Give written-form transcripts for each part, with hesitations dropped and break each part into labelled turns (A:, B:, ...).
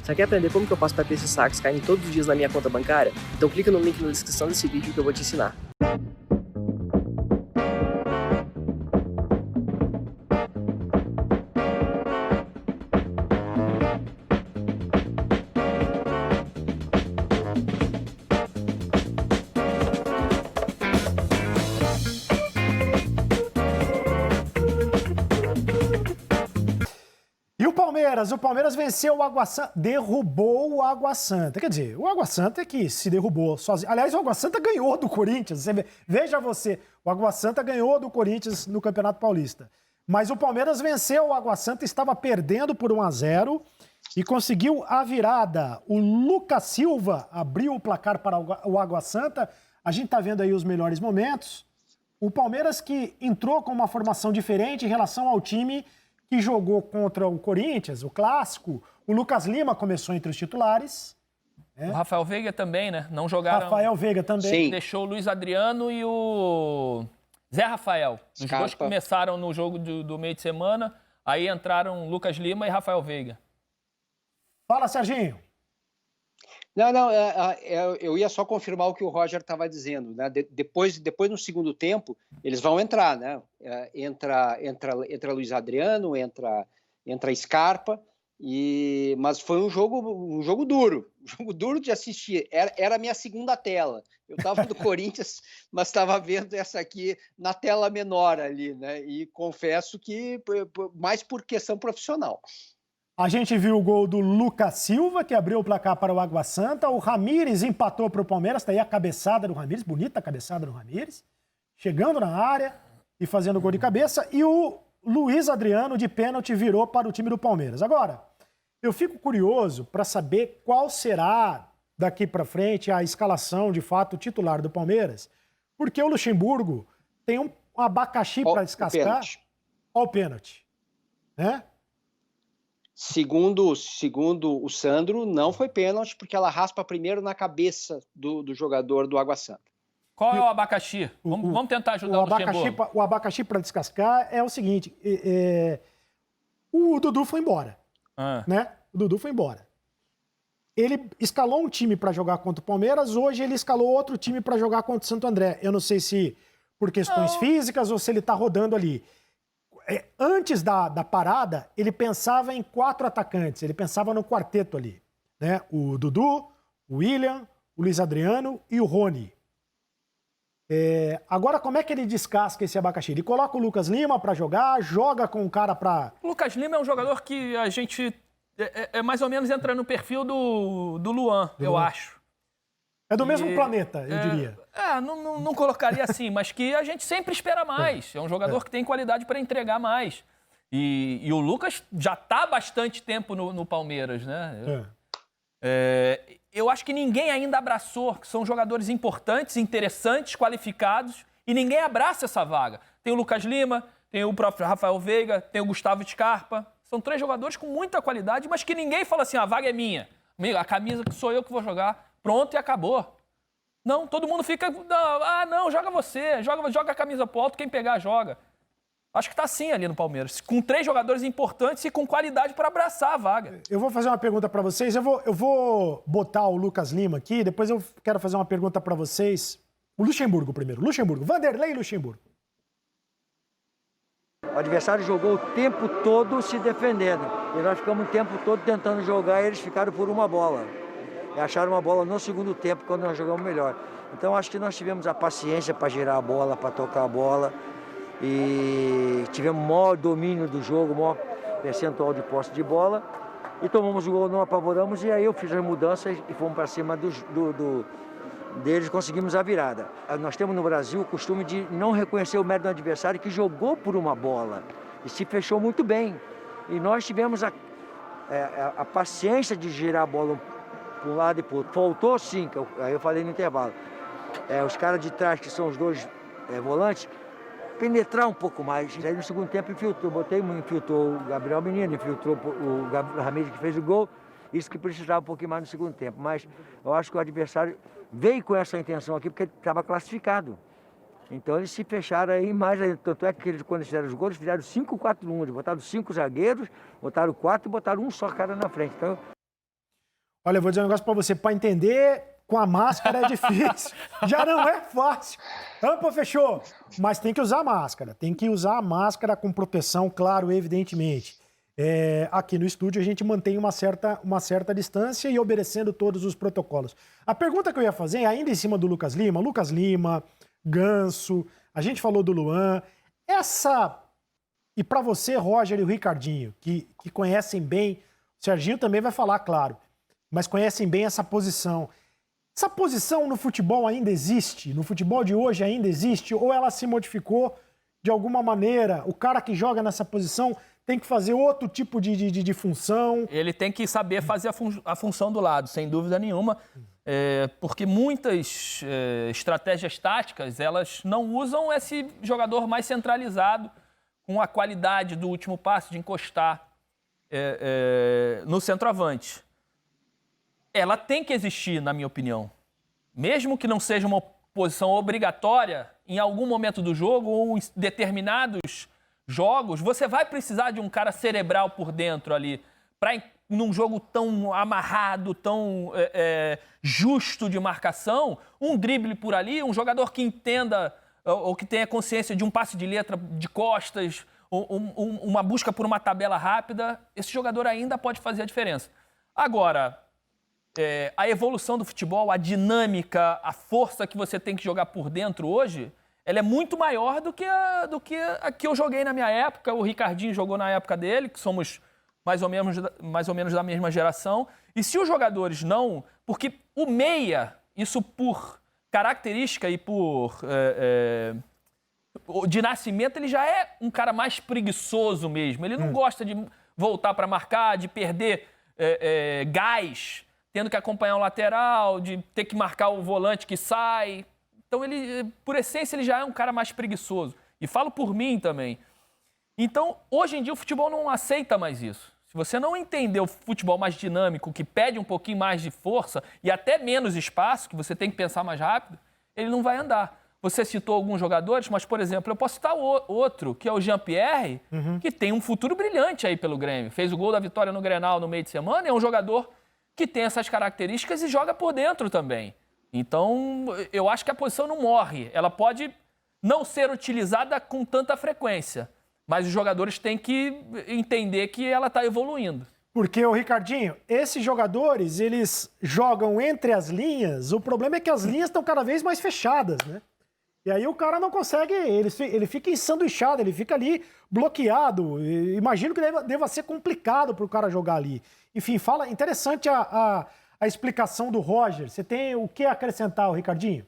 A: Você quer aprender como que eu faço para ter esses saques caindo todos os dias na minha conta bancária? Então clica no link na descrição desse vídeo que eu vou te ensinar.
B: O Palmeiras venceu o Água Santa, derrubou o Água Santa. Quer dizer, o Água Santa é que se derrubou sozinho. Aliás, o Água Santa ganhou do Corinthians. Veja você, o Água Santa ganhou do Corinthians no Campeonato Paulista. Mas o Palmeiras venceu o Água Santa, estava perdendo por 1-0 e conseguiu a virada. O Lucas Silva abriu o placar para o Água Santa. A gente está vendo aí os melhores momentos. O Palmeiras que entrou com uma formação diferente em relação ao time que jogou contra o Corinthians, o clássico. O Lucas Lima começou entre os titulares.
C: O Rafael Veiga também, né? Não jogaram.
B: Rafael Veiga também.
D: Sim.
C: Deixou o Luiz Adriano e o Zé Rafael. Os dois começaram no jogo do meio de semana. Aí entraram Lucas Lima e Rafael Veiga.
B: Fala, Serginho.
D: Não, eu ia só confirmar o que o Roger estava dizendo, né? Depois no segundo tempo, eles vão entrar, né? Entra Luiz Adriano, entra Scarpa, mas foi um jogo duro de assistir. Era a minha segunda tela. Eu estava do Corinthians, mas estava vendo essa aqui na tela menor ali, né? E confesso que mais por questão profissional.
B: A gente viu o gol do Lucas Silva, que abriu o placar para o Água Santa. O Ramires empatou para o Palmeiras. Está aí a cabeçada do Ramires, bonita a cabeçada do Ramires. Chegando na área e fazendo gol de cabeça. E o Luiz Adriano, de pênalti, virou para o time do Palmeiras. Agora, eu fico curioso para saber qual será, daqui para frente, a escalação, de fato, titular do Palmeiras. Porque o Luxemburgo tem um abacaxi para descascar. Olha o pênalti. Né?
D: Segundo o Sandro, não foi pênalti, porque ela raspa primeiro na cabeça do jogador do Água Santa.
C: Qual é o abacaxi? Vamos tentar ajudar o Luxemburgo.
B: O abacaxi para descascar é o seguinte, o Dudu foi embora, né? O Dudu foi embora. Ele escalou um time para jogar contra o Palmeiras, hoje ele escalou outro time para jogar contra o Santo André. Eu não sei se por questões físicas ou se ele está rodando ali. Antes da parada, ele pensava em 4 atacantes, ele pensava no quarteto ali, né? O Dudu, o William, o Luiz Adriano e o Rony. Agora, como é que ele descasca esse abacaxi? Ele coloca o Lucas Lima para jogar, joga com o cara para...
C: O Lucas Lima é um jogador que a gente mais ou menos entra no perfil do Luan, eu acho.
B: É do mesmo planeta, eu diria.
C: Não colocaria assim, mas que a gente sempre espera mais. É um jogador que tem qualidade para entregar mais. E o Lucas já está há bastante tempo no Palmeiras, né? Eu acho que ninguém ainda abraçou, que são jogadores importantes, interessantes, qualificados, e ninguém abraça essa vaga. Tem o Lucas Lima, tem o próprio Rafael Veiga, tem o Gustavo Scarpa. São 3 jogadores com muita qualidade, mas que ninguém fala assim, a vaga é minha. A camisa que sou eu que vou jogar. Pronto e acabou. Não, todo mundo fica... não, joga você. Joga a camisa pro alto, quem pegar, joga. Acho que tá assim ali no Palmeiras. Com 3 jogadores importantes e com qualidade para abraçar a vaga.
B: Eu vou fazer uma pergunta para vocês. Eu vou botar o Lucas Lima aqui, depois eu quero fazer uma pergunta para vocês. O Luxemburgo primeiro. Vanderlei Luxemburgo.
E: O adversário jogou o tempo todo se defendendo. E nós ficamos o tempo todo tentando jogar e eles ficaram por uma bola. E acharam uma bola no segundo tempo, quando nós jogamos melhor. Então, acho que nós tivemos a paciência para girar a bola, para tocar a bola. E tivemos maior domínio do jogo, maior percentual de posse de bola. E tomamos o gol, não apavoramos. E aí eu fiz as mudanças e fomos para cima deles, conseguimos a virada. Nós temos no Brasil o costume de não reconhecer o mérito do adversário que jogou por uma bola. E se fechou muito bem. E nós tivemos a paciência de girar a bola para um lado e para o outro. Faltou sim, aí eu falei no intervalo. Os caras de trás, que são os 2 volantes, penetrar um pouco mais. Aí no segundo tempo infiltrou o Gabriel Menino, infiltrou o Gabriel Ramires que fez o gol. Isso que precisava um pouquinho mais no segundo tempo. Mas eu acho que o adversário veio com essa intenção aqui porque ele estava classificado. Então eles se fecharam aí mais. Tanto é que quando eles fizeram os gols, fizeram 5-4-1. Eles botaram 5 zagueiros, botaram 4 e botaram um só cara na frente. Então,
B: Olha, eu vou dizer um negócio pra você. Pra entender com a máscara é difícil. Já não é fácil. Pô, fechou. Mas tem que usar máscara. Tem que usar a máscara com proteção, claro, evidentemente. Aqui no estúdio a gente mantém uma certa distância e obedecendo todos os protocolos. A pergunta que eu ia fazer, ainda em cima do Lucas Lima, Ganso, a gente falou do Luan. E pra você, Roger e o Ricardinho, que conhecem bem, o Serginho também vai falar, claro, mas conhecem bem essa posição. Essa posição no futebol ainda existe? No futebol de hoje ainda existe? Ou ela se modificou de alguma maneira? O cara que joga nessa posição tem que fazer outro tipo de função?
C: Ele tem que saber fazer a função do lado, sem dúvida nenhuma, porque muitas estratégias táticas, elas não usam esse jogador mais centralizado, com a qualidade do último passe, de encostar no centroavante. Ela tem que existir, na minha opinião. Mesmo que não seja uma posição obrigatória, em algum momento do jogo ou em determinados jogos, você vai precisar de um cara cerebral por dentro ali, para num jogo tão amarrado, tão justo de marcação, um drible por ali, um jogador que entenda ou que tenha consciência de um passe de letra de costas, uma busca por uma tabela rápida, esse jogador ainda pode fazer a diferença. Agora, a evolução do futebol, a dinâmica, a força que você tem que jogar por dentro hoje, ela é muito maior do que a que eu joguei na minha época, o Ricardinho jogou na época dele, que somos mais ou menos da mesma geração. E se os jogadores não... Porque o meia, isso por característica e de nascimento, ele já é um cara mais preguiçoso mesmo. Ele não gosta de voltar para marcar, de perder gás, tendo que acompanhar o lateral, de ter que marcar o volante que sai. Então, ele, por essência, ele já é um cara mais preguiçoso. E falo por mim também. Então, hoje em dia, o futebol não aceita mais isso. Se você não entender o futebol mais dinâmico, que pede um pouquinho mais de força e até menos espaço, que você tem que pensar mais rápido, ele não vai andar. Você citou alguns jogadores, mas, por exemplo, eu posso citar outro, que é o Jean-Pierre, que tem um futuro brilhante aí pelo Grêmio. Fez o gol da vitória no Grenal no meio de semana, é um jogador que tem essas características e joga por dentro também. Então, eu acho que a posição não morre. Ela pode não ser utilizada com tanta frequência, mas os jogadores têm que entender que ela está evoluindo.
B: Porque, o Ricardinho, esses jogadores, eles jogam entre as linhas, o problema é que as linhas estão cada vez mais fechadas, né? E aí o cara não consegue, ele fica ensanduichado, ele fica ali bloqueado. Imagino que deva ser complicado para o cara jogar ali. Enfim, interessante a explicação do Roger. Você tem o que acrescentar, Ricardinho?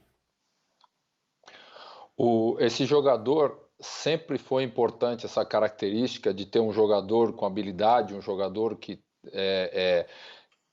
F: Esse jogador sempre foi importante, essa característica de ter um jogador com habilidade, um jogador que é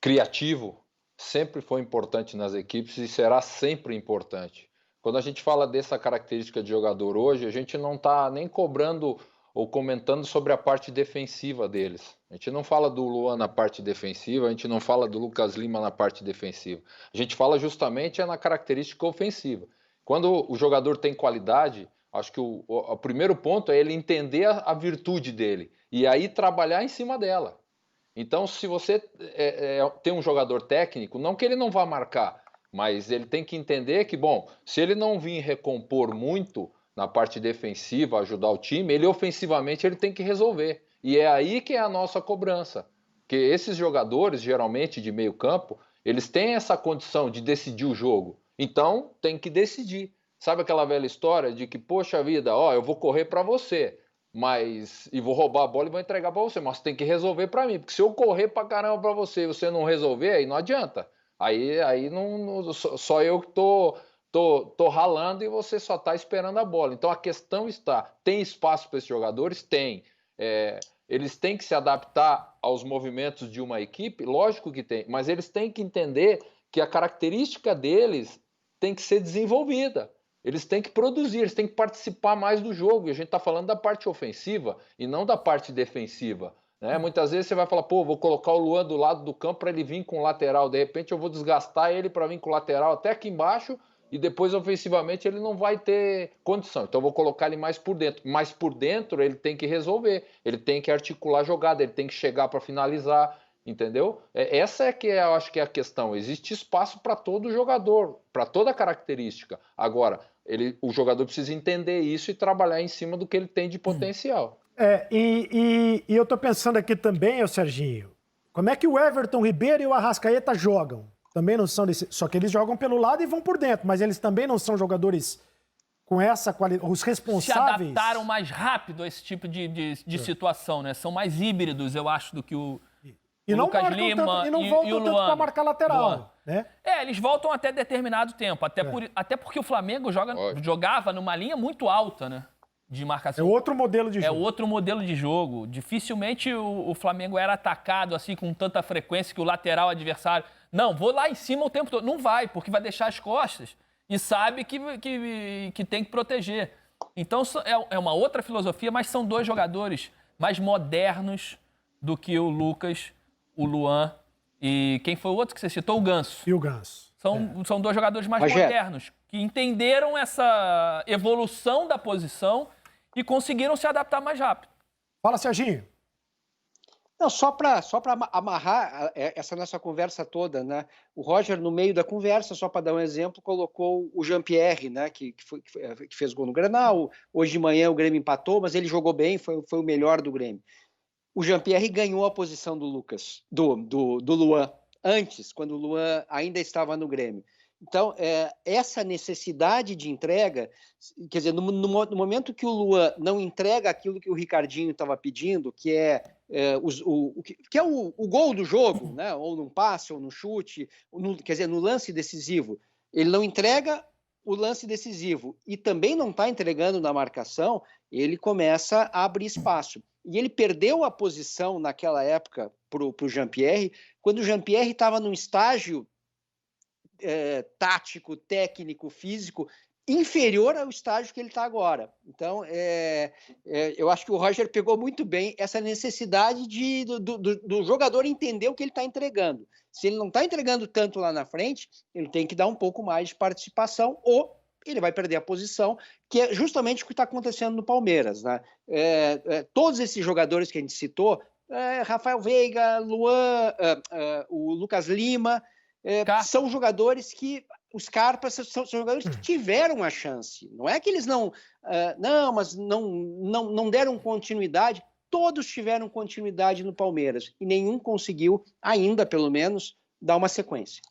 F: criativo, sempre foi importante nas equipes e será sempre importante. Quando a gente fala dessa característica de jogador hoje, a gente não está nem cobrando ou comentando sobre a parte defensiva deles. A gente não fala do Luan na parte defensiva, a gente não fala do Lucas Lima na parte defensiva. A gente fala justamente na característica ofensiva. Quando o jogador tem qualidade, acho que o primeiro ponto é ele entender a virtude dele e aí trabalhar em cima dela. Então, se você tem um jogador técnico, não que ele não vá marcar, mas ele tem que entender que, bom, se ele não vir recompor muito na parte defensiva, ajudar o time, ele ofensivamente ele tem que resolver. E é aí que é a nossa cobrança. Porque esses jogadores, geralmente de meio campo, eles têm essa condição de decidir o jogo. Então, tem que decidir. Sabe aquela velha história de que, poxa vida, eu vou correr para você, e vou roubar a bola e vou entregar para você, mas você tem que resolver para mim. Porque se eu correr para caramba para você e você não resolver, aí não adianta. Aí não, só eu que tô ralando e você só está esperando a bola. Então a questão está, tem espaço para esses jogadores? Tem. Eles têm que se adaptar aos movimentos de uma equipe? Lógico que tem, mas eles têm que entender que a característica deles tem que ser desenvolvida. Eles têm que produzir, eles têm que participar mais do jogo. E a gente está falando da parte ofensiva e não da parte defensiva. Né? Muitas vezes você vai falar, vou colocar o Luan do lado do campo para ele vir com o lateral. De repente eu vou desgastar ele para vir com o lateral até aqui embaixo e depois ofensivamente ele não vai ter condição. Então eu vou colocar ele mais por dentro. Mas por dentro ele tem que resolver, ele tem que articular a jogada, ele tem que chegar para finalizar. entendeu? Essa é que eu acho que é a questão. Existe espaço para todo jogador, para toda característica. Agora, o jogador precisa entender isso e trabalhar em cima do que ele tem de potencial.
B: E eu tô pensando aqui também, Serginho, como é que o Everton Ribeiro e o Arrascaeta jogam? Também não são desse... Só que eles jogam pelo lado e vão por dentro, mas eles também não são jogadores com essa qualidade, os responsáveis...
C: Se adaptaram mais rápido a esse tipo de situação, né? São mais híbridos, eu acho, do que o Lucas Lima
B: tanto, e não voltam
C: o
B: tanto
C: Luan.
B: para marcar lateral, né?
C: Eles voltam até determinado tempo, até porque o Flamengo jogava numa linha muito alta, né? De marcação.
B: É outro modelo de jogo.
C: É outro modelo de jogo. Dificilmente o Flamengo era atacado assim com tanta frequência que o lateral adversário... Não, vou lá em cima o tempo todo. Não vai, porque vai deixar as costas e sabe que tem que proteger. Então é uma outra filosofia, mas são dois jogadores mais modernos do que o Lucas, o Luan e quem foi o outro que você citou? O Ganso.
B: E o Ganso.
C: São dois jogadores mais modernos, que entenderam essa evolução da posição e conseguiram se adaptar mais rápido.
B: Fala, Serginho.
D: Não, só para amarrar essa nossa conversa toda, né? O Roger, no meio da conversa, só para dar um exemplo, colocou o Jean-Pierre, né? Que fez gol no Grenal. Hoje de manhã o Grêmio empatou, mas ele jogou bem, foi o melhor do Grêmio. O Jean-Pierre ganhou a posição do Lucas, do Luan, antes, quando o Luan ainda estava no Grêmio. Então, essa necessidade de entrega, quer dizer, no momento que o Luan não entrega aquilo que o Ricardinho estava pedindo, que é o gol do jogo, né? Ou num passe, ou no chute, quer dizer, no lance decisivo, ele não entrega o lance decisivo e também não está entregando na marcação, ele começa a abrir espaço. E ele perdeu a posição naquela época para o Jean-Pierre, quando o Jean-Pierre estava num estágio tático, técnico, físico, inferior ao estágio que ele está agora. Então, eu acho que o Roger pegou muito bem essa necessidade do jogador entender o que ele está entregando. Se ele não está entregando tanto lá na frente, ele tem que dar um pouco mais de participação ou ele vai perder a posição, que é justamente o que está acontecendo no Palmeiras, né? Todos esses jogadores que a gente citou, Rafael Veiga, Luan, o Lucas Lima, são jogadores que... Os Scarpa são jogadores que tiveram a chance. Não é que eles não deram continuidade. Todos tiveram continuidade no Palmeiras e nenhum conseguiu, ainda pelo menos, dar uma sequência.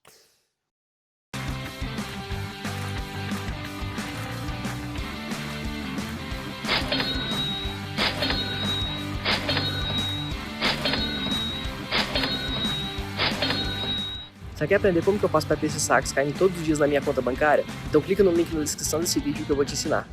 A: Você quer aprender como que eu faço para ter esses saques caindo todos os dias na minha conta bancária? Então clica no link na descrição desse vídeo que eu vou te ensinar.